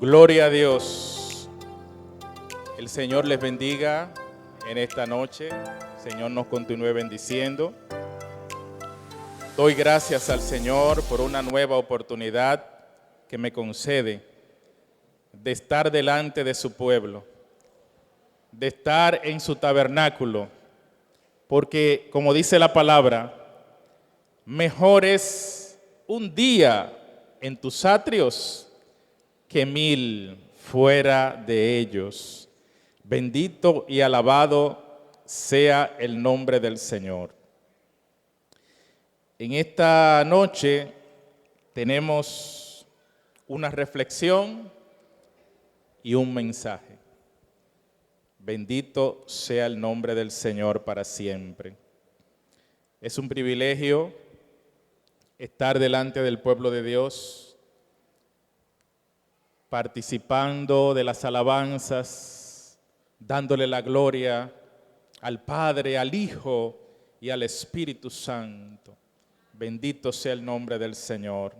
Gloria a Dios. El Señor les bendiga en esta noche. El Señor nos continúe bendiciendo. Doy gracias al Señor por una nueva oportunidad que me concede de estar delante de su pueblo, de estar en su tabernáculo, porque como dice la palabra, mejor es un día en tus atrios que 1000 fuera de ellos. Bendito y alabado sea el nombre del Señor. En esta noche tenemos una reflexión y un mensaje. Bendito sea el nombre del Señor para siempre. Es un privilegio estar delante del pueblo de Dios, participando de las alabanzas, dándole la gloria al Padre, al Hijo y al Espíritu Santo. Bendito sea el nombre del Señor.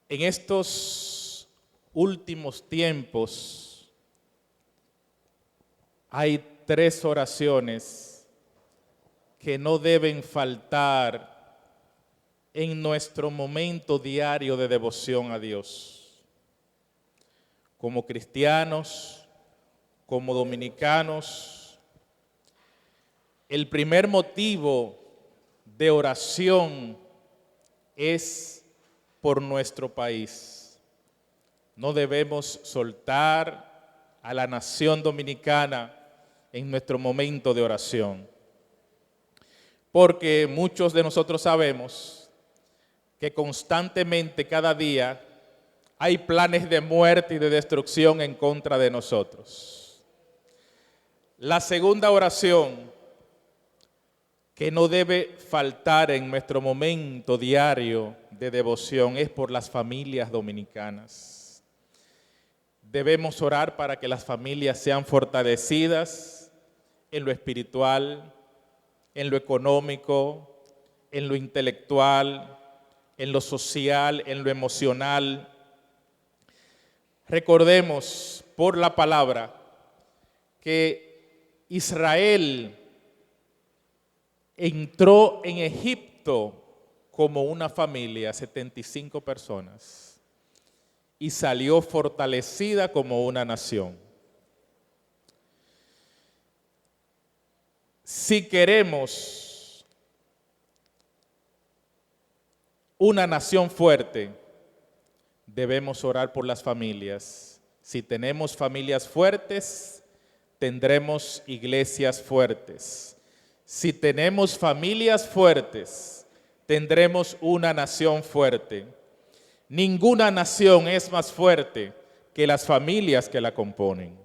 En estos últimos tiempos hay 3 oraciones que no deben faltar en nuestro momento diario de devoción a Dios. Como cristianos, como dominicanos, el primer motivo de oración es por nuestro país. No debemos soltar a la nación dominicana en nuestro momento de oración, porque muchos de nosotros sabemos que constantemente, cada día, hay planes de muerte y de destrucción en contra de nosotros. La segunda oración que no debe faltar en nuestro momento diario de devoción es por las familias dominicanas. Debemos orar para que las familias sean fortalecidas en lo espiritual, en lo económico, en lo intelectual, en lo social, en lo emocional. Recordemos por la palabra que Israel entró en Egipto como una familia, 75 personas, y salió fortalecida como una nación. Si queremos una nación fuerte, debemos orar por las familias. Si tenemos familias fuertes, tendremos iglesias fuertes. Si tenemos familias fuertes, tendremos una nación fuerte. Ninguna nación es más fuerte que las familias que la componen.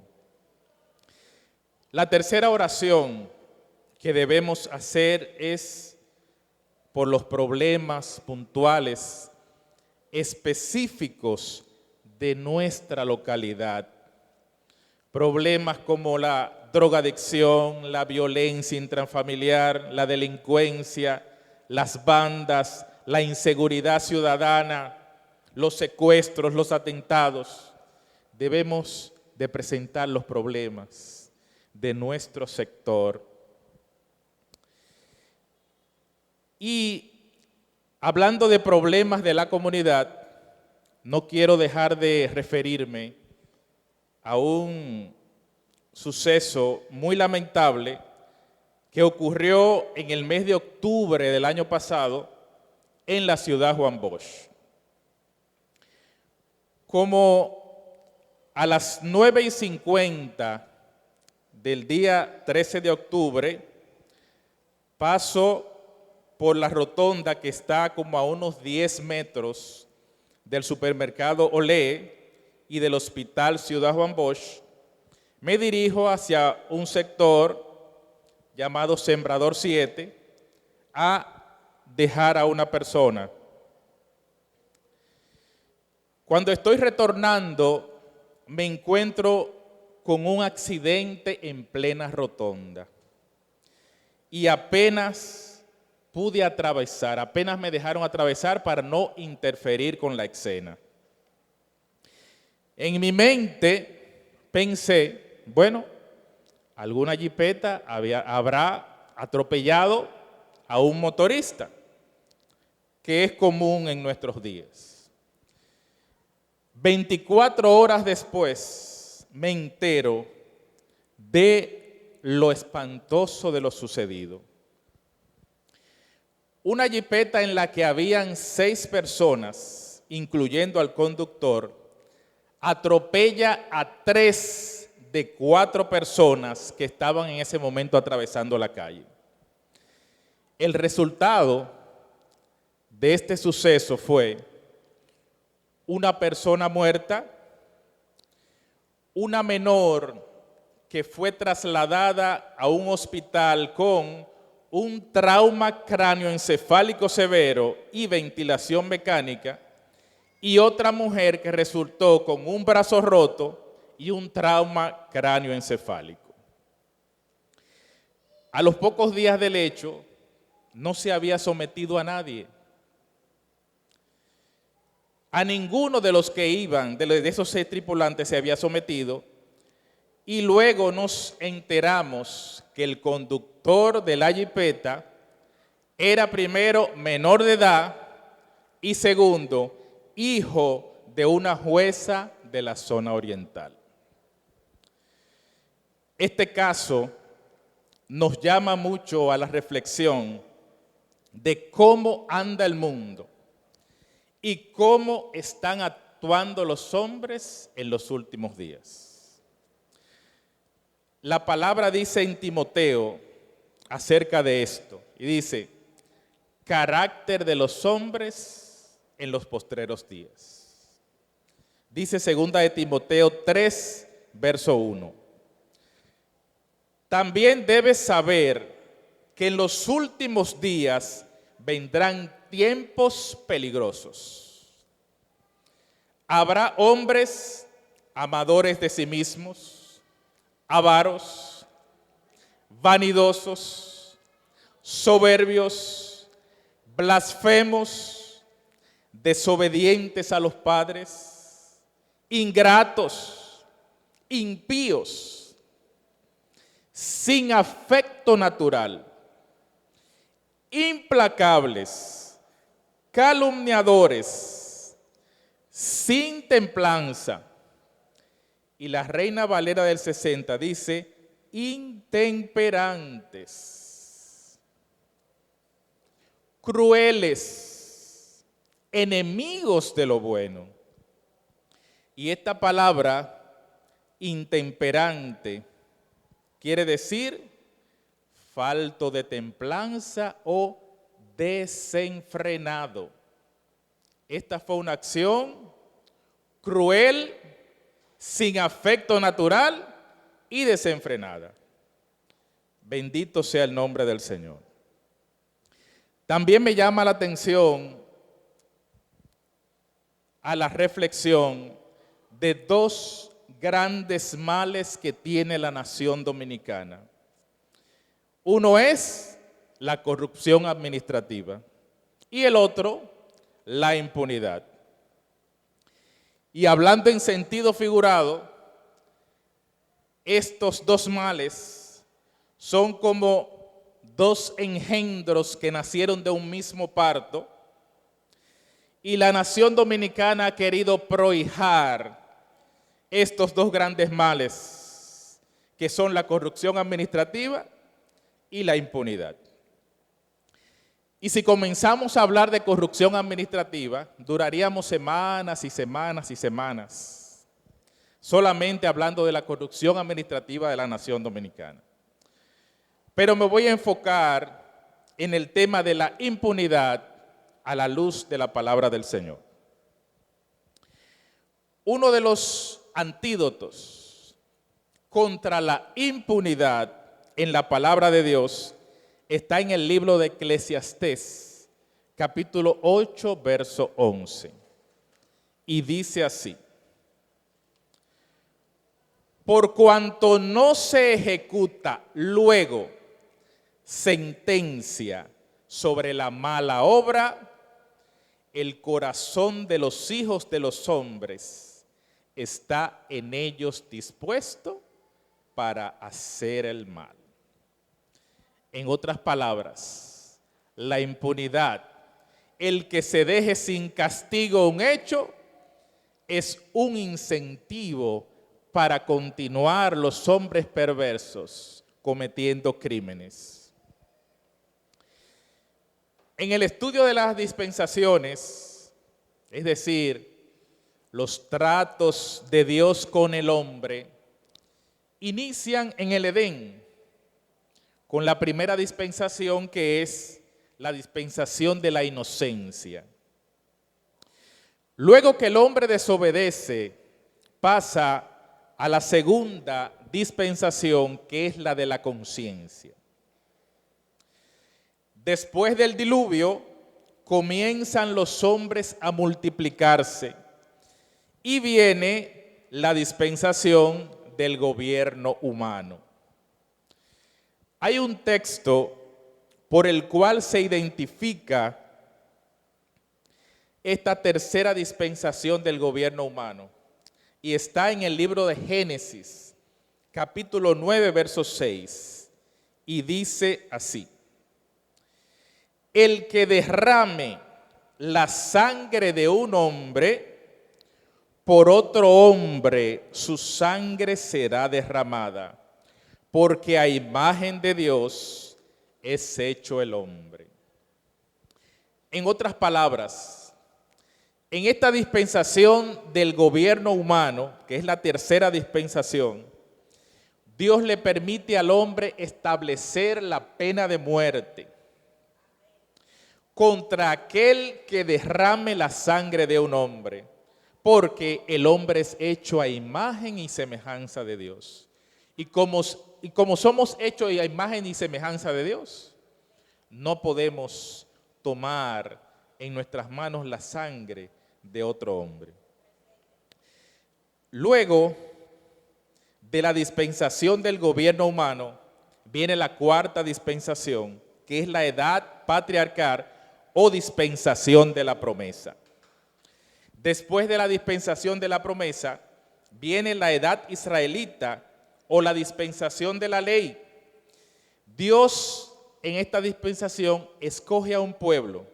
La tercera oración que debemos hacer es por los problemas puntuales, específicos de nuestra localidad. Problemas como la drogadicción, la violencia intrafamiliar, la delincuencia, las bandas, la inseguridad ciudadana, los secuestros, los atentados. Debemos de presentar los problemas de nuestro sector. Y hablando de problemas de la comunidad, no quiero dejar de referirme a un suceso muy lamentable que ocurrió en el mes de octubre del año pasado en la ciudad Juan Bosch. Como a las 9:50 del día 13 de octubre, paso por la rotonda que está como a unos 10 metros del supermercado Olé y del Hospital Ciudad Juan Bosch, me dirijo hacia un sector llamado Sembrador 7 a dejar a una persona. Cuando estoy retornando, me encuentro con un accidente en plena rotonda. Y apenas pude atravesar, apenas me dejaron atravesar para no interferir con la escena. En mi mente pensé, bueno, alguna jipeta habrá atropellado a un motorista, que es común en nuestros días. 24 horas después me entero de lo espantoso de lo sucedido. Una jipeta en la que habían 6 personas, incluyendo al conductor, atropella a 3 de 4 personas que estaban en ese momento atravesando la calle. El resultado de este suceso fue una persona muerta, una menor que fue trasladada a un hospital con un trauma cráneoencefálico severo y ventilación mecánica, y otra mujer que resultó con un brazo roto y un trauma cráneoencefálico. A los pocos días del hecho, no se había sometido a nadie. A ninguno de los que iban, de esos 6 tripulantes, se había sometido. Y luego nos enteramos que el conductor de la jipeta era primero menor de edad y segundo, hijo de una jueza de la zona oriental. Este caso nos llama mucho a la reflexión de cómo anda el mundo y cómo están actuando los hombres en los últimos días. La palabra dice en Timoteo acerca de esto, y dice, carácter de los hombres en los postreros días. Dice 2 de Timoteo 3, verso 1. También debes saber que en los últimos días vendrán tiempos peligrosos. Habrá hombres amadores de sí mismos, avaros, vanidosos, soberbios, blasfemos, desobedientes a los padres, ingratos, impíos, sin afecto natural, implacables, calumniadores, sin templanza. Y la Reina Valera del 60 dice, intemperantes, crueles, enemigos de lo bueno. Y esta palabra, intemperante, quiere decir falto de templanza o desenfrenado. Esta fue una acción cruel, sin afecto natural y desenfrenada. Bendito sea el nombre del Señor. También me llama la atención a la reflexión de 2 grandes males que tiene la nación dominicana. Uno es la corrupción administrativa y el otro, la impunidad. Y hablando en sentido figurado, estos 2 males son como 2 engendros que nacieron de un mismo parto, y la nación dominicana ha querido prohijar estos 2 grandes males, que son la corrupción administrativa y la impunidad. Y si comenzamos a hablar de corrupción administrativa, duraríamos semanas y semanas y semanas, solamente hablando de la corrupción administrativa de la nación dominicana. Pero me voy a enfocar en el tema de la impunidad a la luz de la palabra del Señor. Uno de los antídotos contra la impunidad en la palabra de Dios está en el libro de Eclesiastés, capítulo 8, verso 11. y dice así: por cuanto no se ejecuta luego sentencia sobre la mala obra, el corazón de los hijos de los hombres está en ellos dispuesto para hacer el mal. En otras palabras, la impunidad, el que se deje sin castigo un hecho, es un incentivo para continuar los hombres perversos cometiendo crímenes. En el estudio de las dispensaciones, es decir, los tratos de Dios con el hombre, inician en el Edén, con la primera dispensación, que es la dispensación de la inocencia. Luego que el hombre desobedece, pasa a la segunda dispensación, que es la de la conciencia. Después del diluvio, comienzan los hombres a multiplicarse y viene la dispensación del gobierno humano. Hay un texto por el cual se identifica esta tercera dispensación del gobierno humano y está en el libro de Génesis, capítulo 9, verso 6, y dice así: el que derrame la sangre de un hombre, por otro hombre su sangre será derramada, porque a imagen de Dios es hecho el hombre. En otras palabras, en esta dispensación del gobierno humano, que es la tercera dispensación, Dios le permite al hombre establecer la pena de muerte contra aquel que derrame la sangre de un hombre, porque el hombre es hecho a imagen y semejanza de Dios. Y como somos hechos a imagen y semejanza de Dios, no podemos tomar en nuestras manos la sangre de otro hombre. Luego de la dispensación del gobierno humano, viene la cuarta dispensación, que es la edad patriarcal o dispensación de la promesa. Después de la dispensación de la promesa, viene la edad israelita o la dispensación de la ley. Dios en esta dispensación escoge a un pueblo,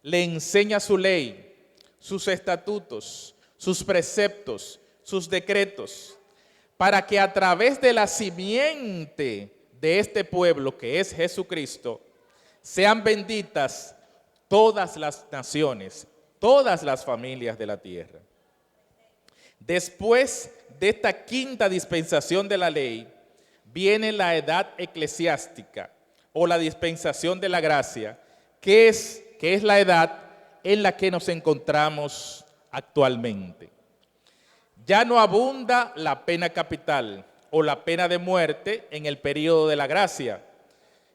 le enseña su ley, sus estatutos, sus preceptos, sus decretos, para que a través de la simiente de este pueblo, que es Jesucristo, sean benditas todas las naciones, todas las familias de la tierra. Después de esta quinta dispensación de la ley, viene la edad eclesiástica o la dispensación de la gracia, que es la edad en la que nos encontramos actualmente. Ya no abunda la pena capital o la pena de muerte en el período de la gracia.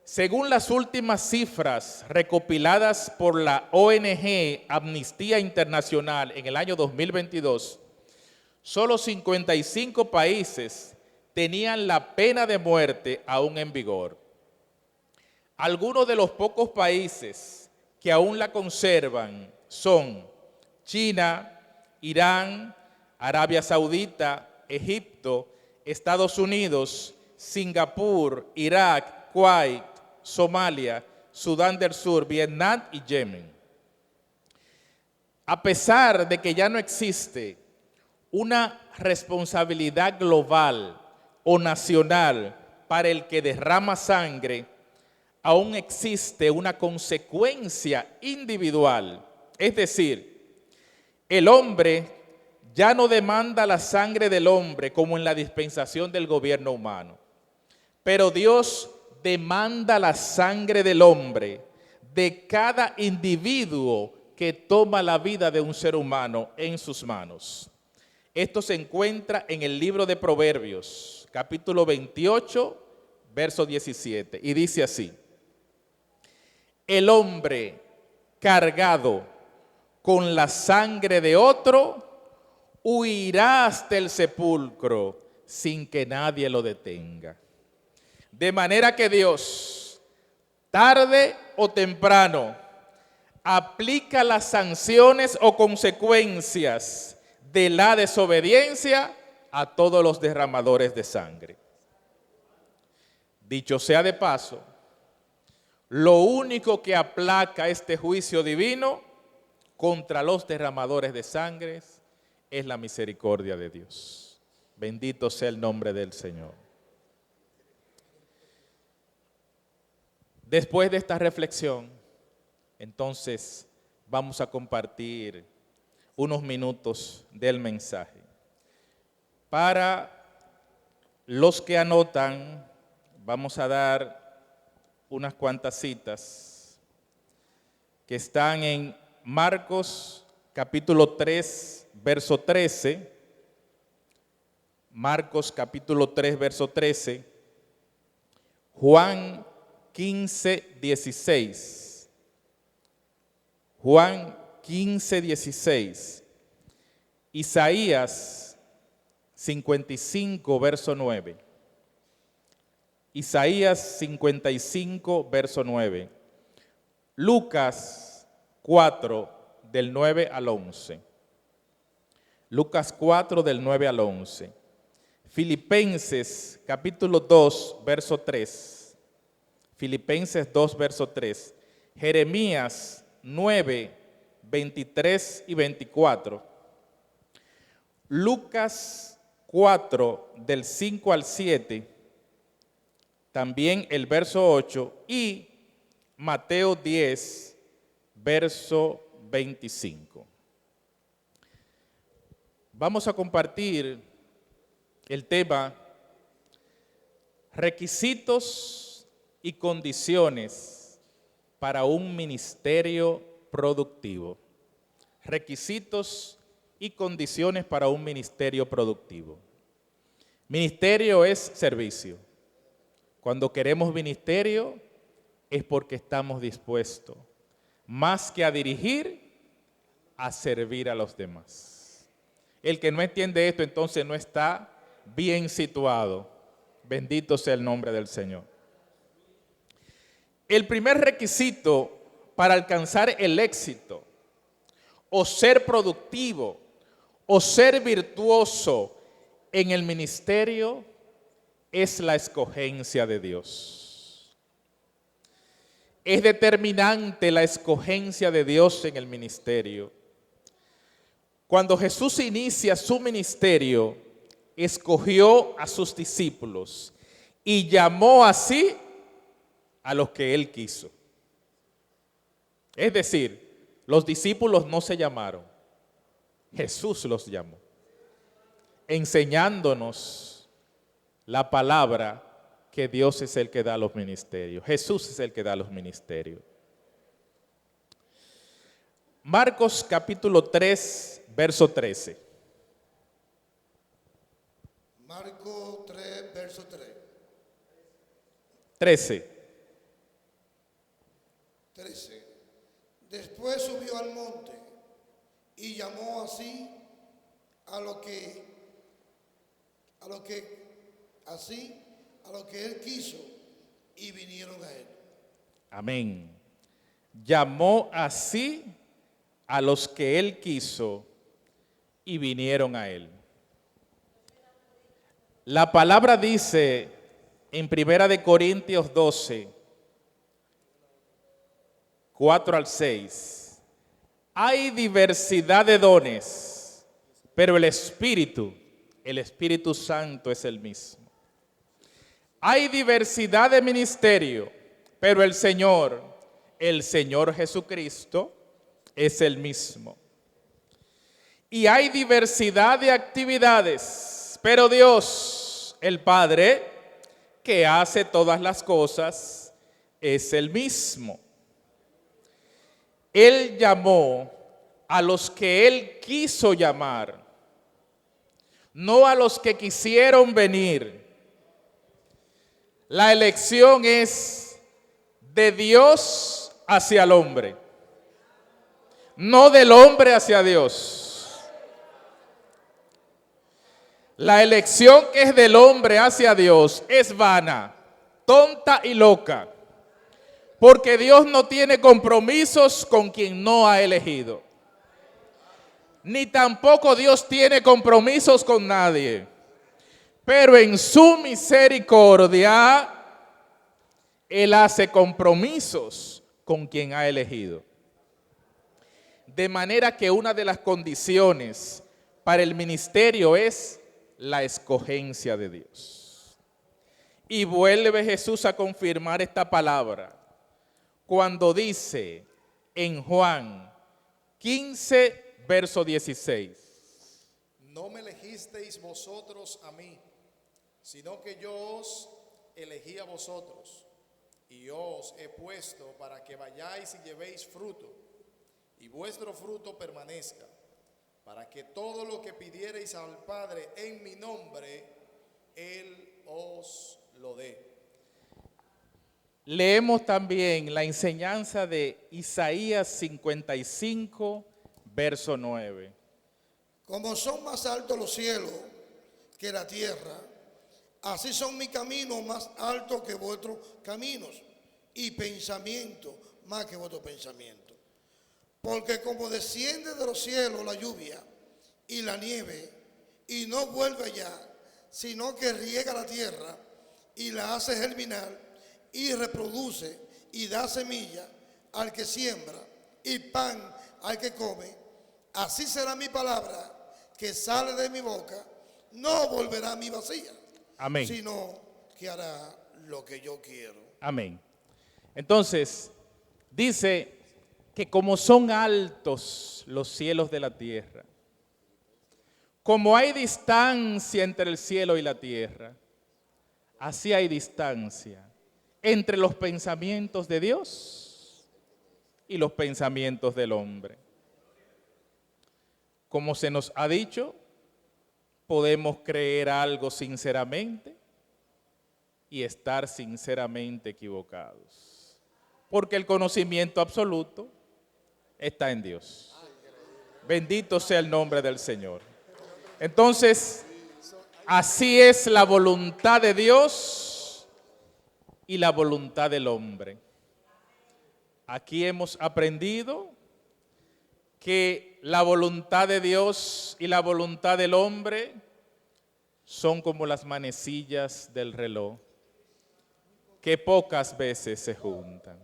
Según las últimas cifras recopiladas por la ONG Amnistía Internacional en el año 2022, solo 55 países tenían la pena de muerte aún en vigor. Algunos de los pocos países que aún la conservan son China, Irán, Arabia Saudita, Egipto, Estados Unidos, Singapur, Irak, Kuwait, Somalia, Sudán del Sur, Vietnam y Yemen. A pesar de que ya no existe una responsabilidad global o nacional para el que derrama sangre, aún existe una consecuencia individual. Es decir, el hombre ya no demanda la sangre del hombre como en la dispensación del gobierno humano, pero Dios demanda la sangre del hombre, de cada individuo que toma la vida de un ser humano en sus manos. Esto se encuentra en el libro de Proverbios, capítulo 28, verso 17, y dice así: el hombre cargado con la sangre de otro, huirás del sepulcro sin que nadie lo detenga. De manera que Dios, tarde o temprano, aplica las sanciones o consecuencias de la desobediencia a todos los derramadores de sangre. Dicho sea de paso, lo único que aplaca este juicio divino contra los derramadores de sangre es la misericordia de Dios. Bendito sea el nombre del Señor. Después de esta reflexión, entonces vamos a compartir unos minutos del mensaje. Para los que anotan, vamos a dar unas cuantas citas que están en Marcos capítulo 3, verso 13, Marcos capítulo 3, verso 13, Juan 15, 16, Juan 15, 16, Isaías 55, verso 9, Isaías 55, verso 9, Lucas 4, del 9 al 11, Lucas 4, del 9 al 11, Filipenses capítulo 2, verso 3, Filipenses 2, verso 3, Jeremías 9, 23 y 24, Lucas 4, del 5 al 7, también el verso 8 y Mateo 10, verso 25. Vamos a compartir el tema requisitos y condiciones para un ministerio productivo. Requisitos y condiciones para un ministerio productivo. Ministerio es servicio. Cuando queremos ministerio es porque estamos dispuestos, más que a dirigir, a servir a los demás. El que no entiende esto, entonces no está bien situado. Bendito sea el nombre del Señor. El primer requisito para alcanzar el éxito, o ser productivo, o ser virtuoso en el ministerio, es la escogencia de Dios. Es determinante la escogencia de Dios en el ministerio. Cuando Jesús inicia su ministerio, escogió a sus discípulos y llamó así a los que Él quiso. Es decir, los discípulos no se llamaron, Jesús los llamó, enseñándonos la palabra que Dios es el que da los ministerios. Jesús es el que da los ministerios. Marcos capítulo 3, verso 13. Marcos 3, verso 3. 13. Después subió al monte y llamó así a lo que él quiso, y vinieron a él. Amén. Llamó así a los que Él quiso y vinieron a Él. La palabra dice en 1 Corintios 12, 4 al 6, hay diversidad de dones, pero el Espíritu Santo es el mismo. Hay diversidad de ministerio, pero el Señor Jesucristo es el mismo. Y hay diversidad de actividades, pero Dios, el Padre, que hace todas las cosas, es el mismo. Él llamó a los que Él quiso llamar, no a los que quisieron venir. La elección es de Dios hacia el hombre. no del hombre hacia Dios. La elección que es del hombre hacia Dios es vana, tonta y loca, porque Dios no tiene compromisos con quien no ha elegido. Ni tampoco Dios tiene compromisos con nadie. Pero en su misericordia, Él hace compromisos con quien ha elegido. De manera que una de las condiciones para el ministerio es la escogencia de Dios. Y vuelve Jesús a confirmar esta palabra cuando dice en Juan 15, verso 16. No me elegisteis vosotros a mí, sino que yo os elegí a vosotros, y os he puesto para que vayáis y llevéis fruto, y vuestro fruto permanezca, para que todo lo que pidiereis al Padre en mi nombre, Él os lo dé. Leemos también la enseñanza de Isaías 55, verso 9. Como son más altos los cielos que la tierra, así son mis caminos más altos que vuestros caminos, y pensamientos más que vuestros pensamientos. Porque como desciende de los cielos la lluvia y la nieve, y no vuelve allá, sino que riega la tierra y la hace germinar, y reproduce y da semilla al que siembra y pan al que come, así será mi palabra que sale de mi boca, no volverá a mí vacía. Amén. Sino que hará lo que yo quiero. Amén. Entonces, dice que como son altos los cielos de la tierra, como hay distancia entre el cielo y la tierra, así hay distancia entre los pensamientos de Dios y los pensamientos del hombre. Como se nos ha dicho, podemos creer algo sinceramente y estar sinceramente equivocados, porque el conocimiento absoluto está en Dios. Bendito sea el nombre del Señor. Entonces, así es la voluntad de Dios y la voluntad del hombre. Aquí hemos aprendido que la voluntad de Dios y la voluntad del hombre son como las manecillas del reloj, que pocas veces se juntan.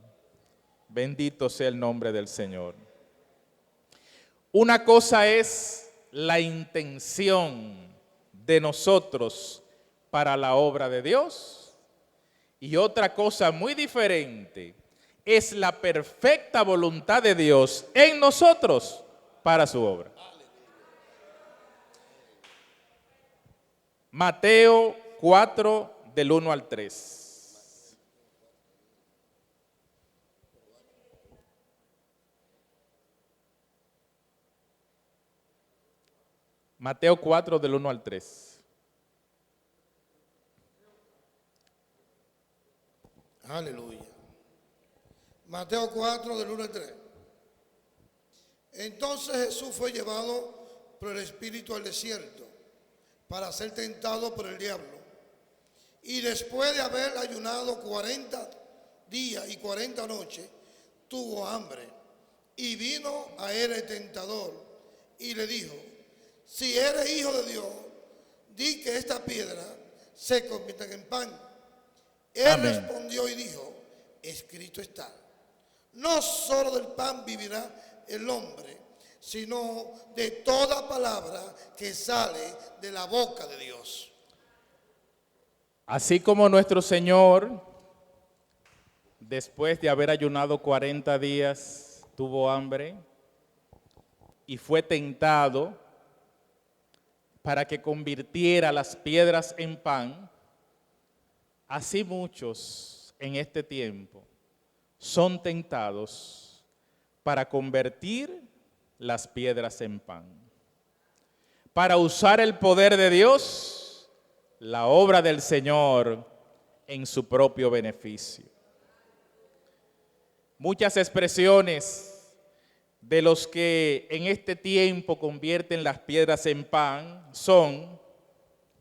Bendito sea el nombre del Señor. Una cosa es la intención de nosotros para la obra de Dios, y otra cosa muy diferente es la perfecta voluntad de Dios en nosotros para su obra. Mateo 4, del 1 al 3. Mateo 4, del 1 al 3. Aleluya. Mateo 4, del 1 al 3. Entonces Jesús fue llevado por el Espíritu al desierto para ser tentado por el diablo. Y después de haber ayunado 40 días y 40 noches, tuvo hambre. Y vino a él el tentador y le dijo: si eres hijo de Dios, di que esta piedra se convierta en pan. Él Amén. respondió y dijo: escrito está, no solo del pan vivirá el hombre, sino de toda palabra que sale de la boca de Dios. Así como nuestro Señor, después de haber ayunado 40 días, tuvo hambre y fue tentado para que convirtiera las piedras en pan, así muchos en este tiempo son tentados para convertir las piedras en pan, para usar el poder de Dios, la obra del Señor, en su propio beneficio. Muchas expresiones de los que en este tiempo convierten las piedras en pan son,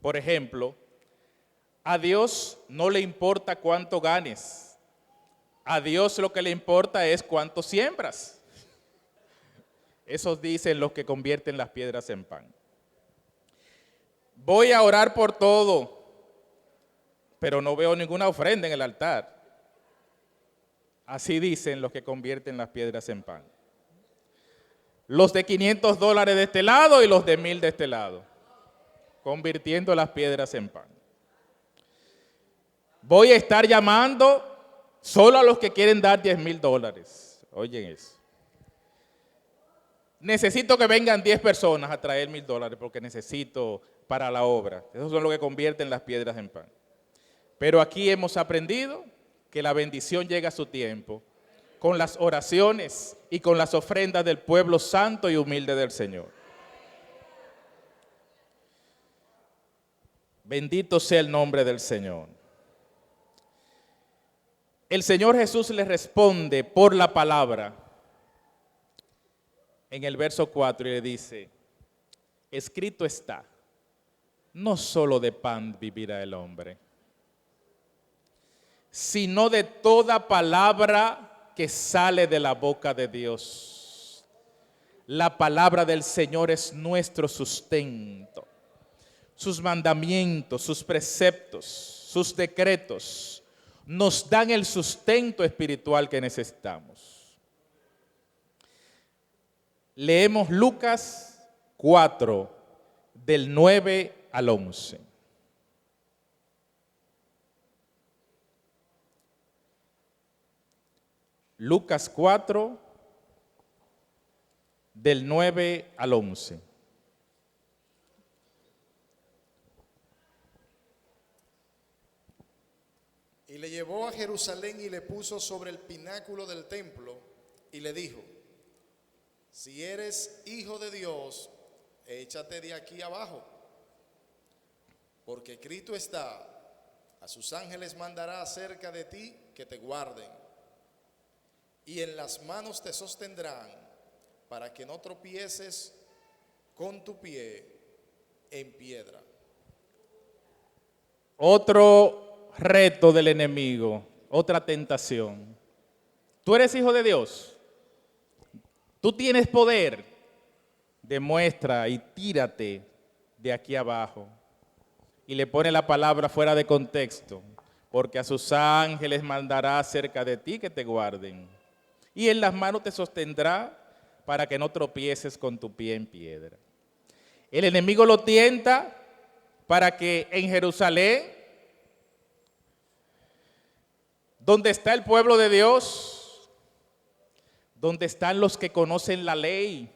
por ejemplo, a Dios no le importa cuánto ganes. A Dios lo que le importa es cuánto siembras. Esos dicen los que convierten las piedras en pan. Voy a orar por todo, pero no veo ninguna ofrenda en el altar. Así dicen los que convierten las piedras en pan. Los de $500 de este lado y los de 1,000 de este lado, convirtiendo las piedras en pan. Voy a estar llamando solo a los que quieren dar $10,000. Oyen eso. Necesito que vengan 10 personas a traer $1,000 porque necesito para la obra. Esos son los que convierten las piedras en pan. Pero aquí hemos aprendido que la bendición llega a su tiempo, con las oraciones y con las ofrendas del pueblo santo y humilde del Señor. Bendito sea el nombre del Señor. El Señor Jesús le responde por la palabra en el verso 4 y le dice, escrito está, no solo de pan vivirá el hombre, sino de toda palabra que sale de la boca de Dios. La palabra del Señor es nuestro sustento. Sus mandamientos, sus preceptos, sus decretos nos dan el sustento espiritual que necesitamos. Leemos Lucas 4, del 9 al 11. Lucas 4, del 9 al 11. Y le llevó a Jerusalén y le puso sobre el pináculo del templo y le dijo, si eres hijo de Dios, échate de aquí abajo, porque escrito está, a sus ángeles mandará acerca de ti que te guarden, y en las manos te sostendrán para que no tropieces con tu pie en piedra. Otro reto del enemigo, otra tentación. ¿Tú eres hijo de Dios? ¿Tú tienes poder? Demuestra y tírate de aquí abajo. Y le pone la palabra fuera de contexto, porque a sus ángeles mandará cerca de ti que te guarden. Y en las manos te sostendrá para que no tropieces con tu pie en piedra. El enemigo lo tienta para que en Jerusalén, donde está el pueblo de Dios, donde están los que conocen la ley,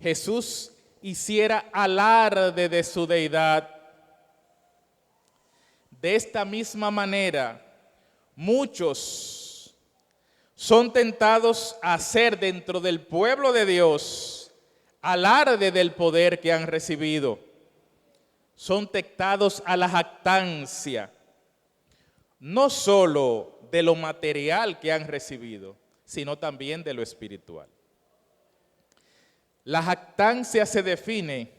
Jesús hiciera alarde de su deidad. De esta misma manera, muchos son tentados a hacer dentro del pueblo de Dios alarde del poder que han recibido. Son tentados a la jactancia, no solo de lo material que han recibido, sino también de lo espiritual. La jactancia se define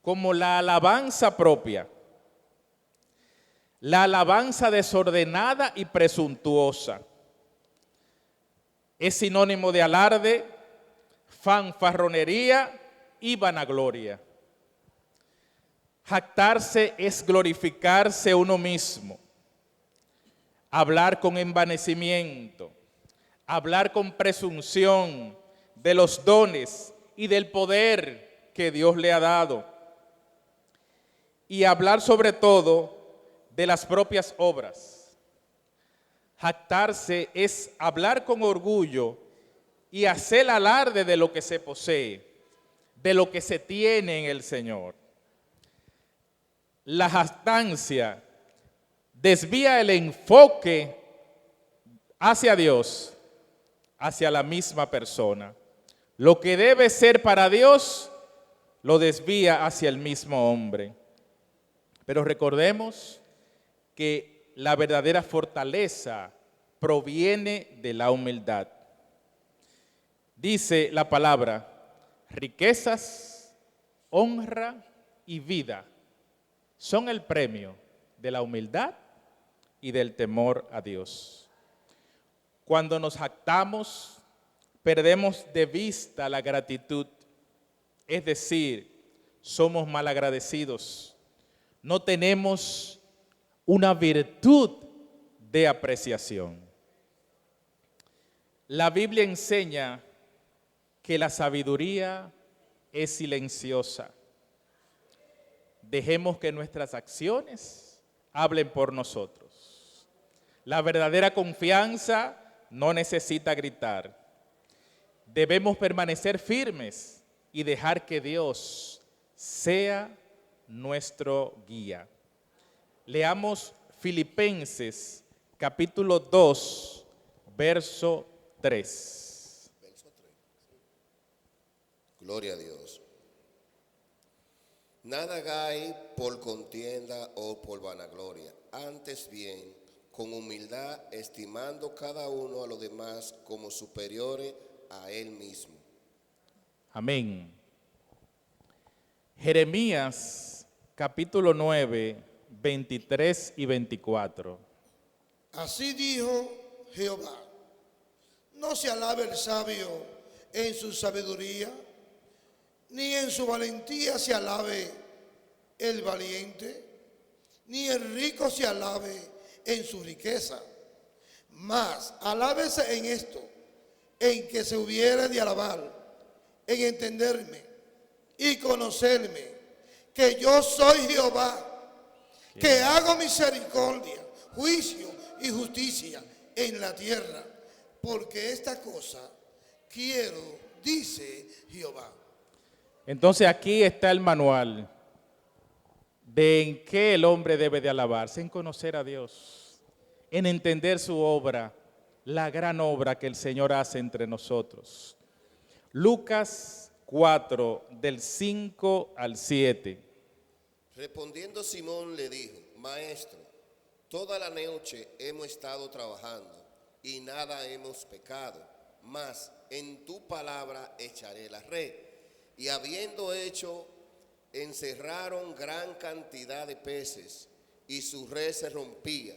como la alabanza propia, la alabanza desordenada y presuntuosa. Es sinónimo de alarde, fanfarronería y vanagloria. Jactarse es glorificarse uno mismo, hablar con envanecimiento, hablar con presunción de los dones y del poder que Dios le ha dado, y hablar sobre todo de las propias obras. Jactarse es hablar con orgullo y hacer alarde de lo que se posee, de lo que se tiene en el Señor. La jactancia desvía el enfoque hacia Dios, hacia la misma persona. Lo que debe ser para Dios, lo desvía hacia el mismo hombre. Pero recordemos que la verdadera fortaleza proviene de la humildad. Dice la palabra, riquezas, honra y vida son el premio de la humildad y del temor a Dios. Cuando nos jactamos, perdemos de vista la gratitud, es decir, somos malagradecidos, no tenemos una virtud de apreciación. La Biblia enseña que la sabiduría es silenciosa. Dejemos que nuestras acciones hablen por nosotros. La verdadera confianza no necesita gritar. Debemos permanecer firmes y dejar que Dios sea nuestro guía. Leamos Filipenses capítulo 2, verso 3. Gloria a Dios. Nada hagáis por contienda o por vanagloria, antes bien, con humildad, estimando cada uno a los demás como superiores a él mismo. Amén. Jeremías capítulo 9, 23 y 24. Así dijo Jehová, no se alabe el sabio en su sabiduría, ni en su valentía se alabe el valiente, ni el rico se alabe en su riqueza. Mas alábese en esto, en que se hubiere de alabar, en entenderme y conocerme, que yo soy Jehová, que hago misericordia, juicio y justicia en la tierra, porque esta cosa quiero, dice Jehová. Entonces aquí está el manual de en qué el hombre debe de alabarse, en conocer a Dios, en entender su obra, la gran obra que el Señor hace entre nosotros. Lucas 4, del 5 al 7. Respondiendo Simón le dijo, Maestro, toda la noche hemos estado trabajando y nada hemos pecado, mas en tu palabra echaré la red. Y habiendo hecho, encerraron gran cantidad de peces y su red se rompía.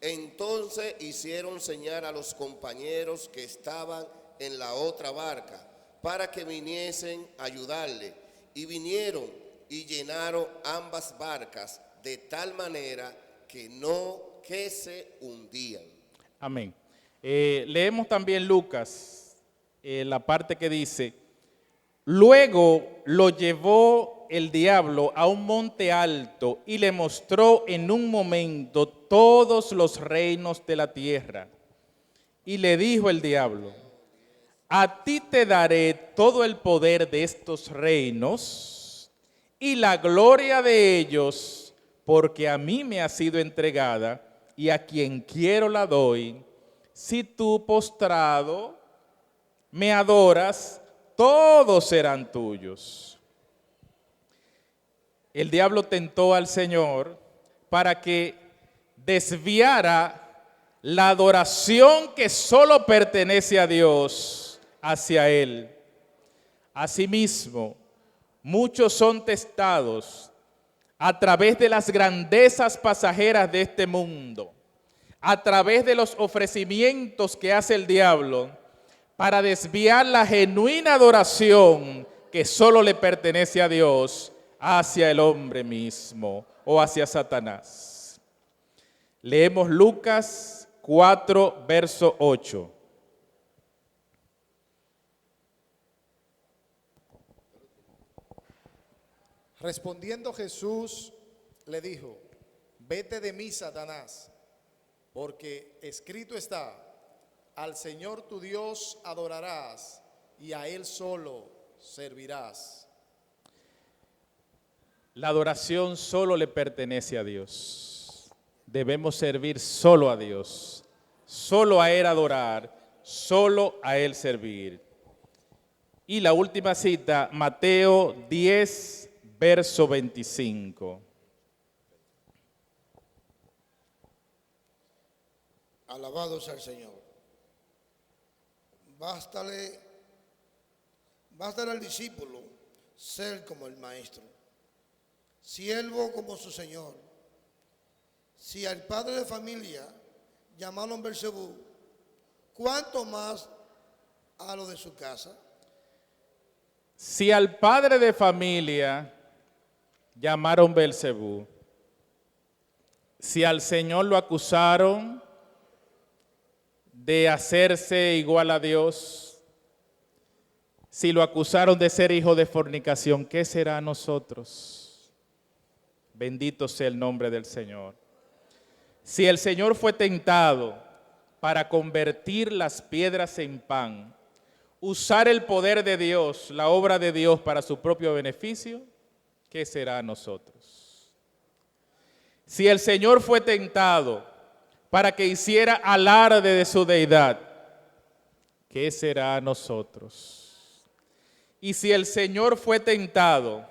Entonces hicieron señal a los compañeros que estaban en la otra barca para que viniesen a ayudarle. Y vinieron y llenaron ambas barcas de tal manera que se hundían. Amén. Leemos también Lucas, la parte que dice, luego lo llevó el diablo a un monte alto y le mostró en un momento todos los reinos de la tierra. Y le dijo el diablo, a ti te daré todo el poder de estos reinos y la gloria de ellos, porque a mí me ha sido entregada y a quien quiero la doy. Si tú postrado me adoras, todos serán tuyos. El diablo tentó al Señor para que desviara la adoración que solo pertenece a Dios hacia Él. Asimismo, muchos son testados a través de las grandezas pasajeras de este mundo, a través de los ofrecimientos que hace el diablo, para desviar la genuina adoración que solo le pertenece a Dios hacia el hombre mismo o hacia Satanás. Leemos Lucas 4, verso 8. Respondiendo Jesús le dijo, vete de mí, Satanás, porque escrito está, al Señor tu Dios adorarás y a Él solo servirás. La adoración solo le pertenece a Dios. Debemos servir solo a Dios, solo a Él adorar, solo a Él servir. Y la última cita, Mateo 10, verso 25. Alabado sea el Señor. Bástale Basta al discípulo ser como el maestro, siervo como su señor. Si al padre de familia llamaron Beelzebú, ¿cuánto más a lo de su casa? Si al padre de familia llamaron Beelzebú, si al Señor lo acusaron de hacerse igual a Dios, si lo acusaron de ser hijo de fornicación, ¿qué será a nosotros? Bendito sea el nombre del Señor. Si el Señor fue tentado para convertir las piedras en pan, usar el poder de Dios, la obra de Dios para su propio beneficio, ¿qué será a nosotros? Si el Señor fue tentado para que hiciera alarde de su deidad, ¿qué será a nosotros? Y si el Señor fue tentado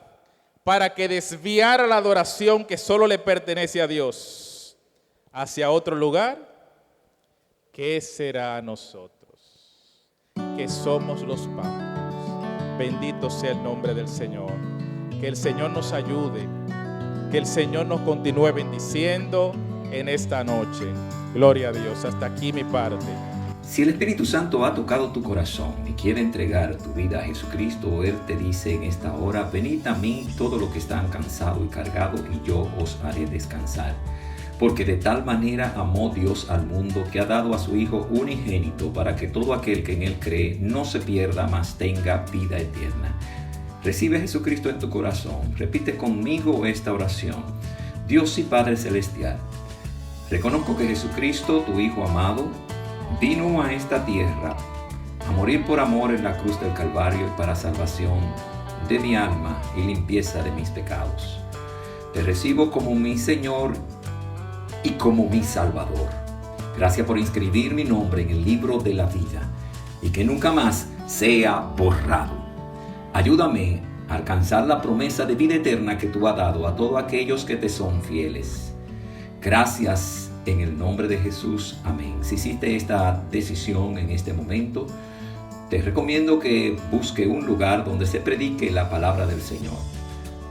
para que desviara la adoración que solo le pertenece a Dios hacia otro lugar, ¿qué será a nosotros? Que somos los pámpanos. Bendito sea el nombre del Señor. Que el Señor nos ayude. Que el Señor nos continúe bendiciendo en esta noche. Gloria a Dios. Hasta aquí mi parte. Si el Espíritu Santo ha tocado tu corazón y quiere entregar tu vida a Jesucristo, Él te dice en esta hora: venid a mí todo lo que están cansados y cargados, y yo os haré descansar. Porque de tal manera amó Dios al mundo, que ha dado a su Hijo unigénito, para que todo aquel que en Él cree no se pierda, mas tenga vida eterna. Recibe a Jesucristo en tu corazón. Repite conmigo esta oración. Dios y Padre Celestial, reconozco que Jesucristo, tu Hijo amado, vino a esta tierra a morir por amor en la cruz del Calvario y para salvación de mi alma y limpieza de mis pecados. Te recibo como mi Señor y como mi Salvador. Gracias por inscribir mi nombre en el libro de la vida y que nunca más sea borrado. Ayúdame a alcanzar la promesa de vida eterna que tú has dado a todos aquellos que te son fieles. Gracias en el nombre de Jesús. Amén. Si hiciste esta decisión en este momento, te recomiendo que busque un lugar donde se predique la palabra del Señor.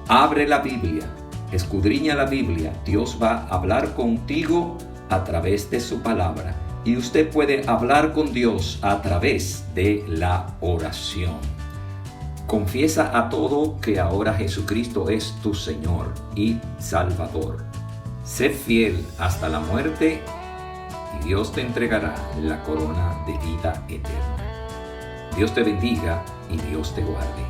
Abre la Biblia. Escudriña la Biblia. Dios va a hablar contigo a través de su palabra. Y usted puede hablar con Dios a través de la oración. Confiesa a todo que ahora Jesucristo es tu Señor y Salvador. Sé fiel hasta la muerte y Dios te entregará la corona de vida eterna. Dios te bendiga y Dios te guarde.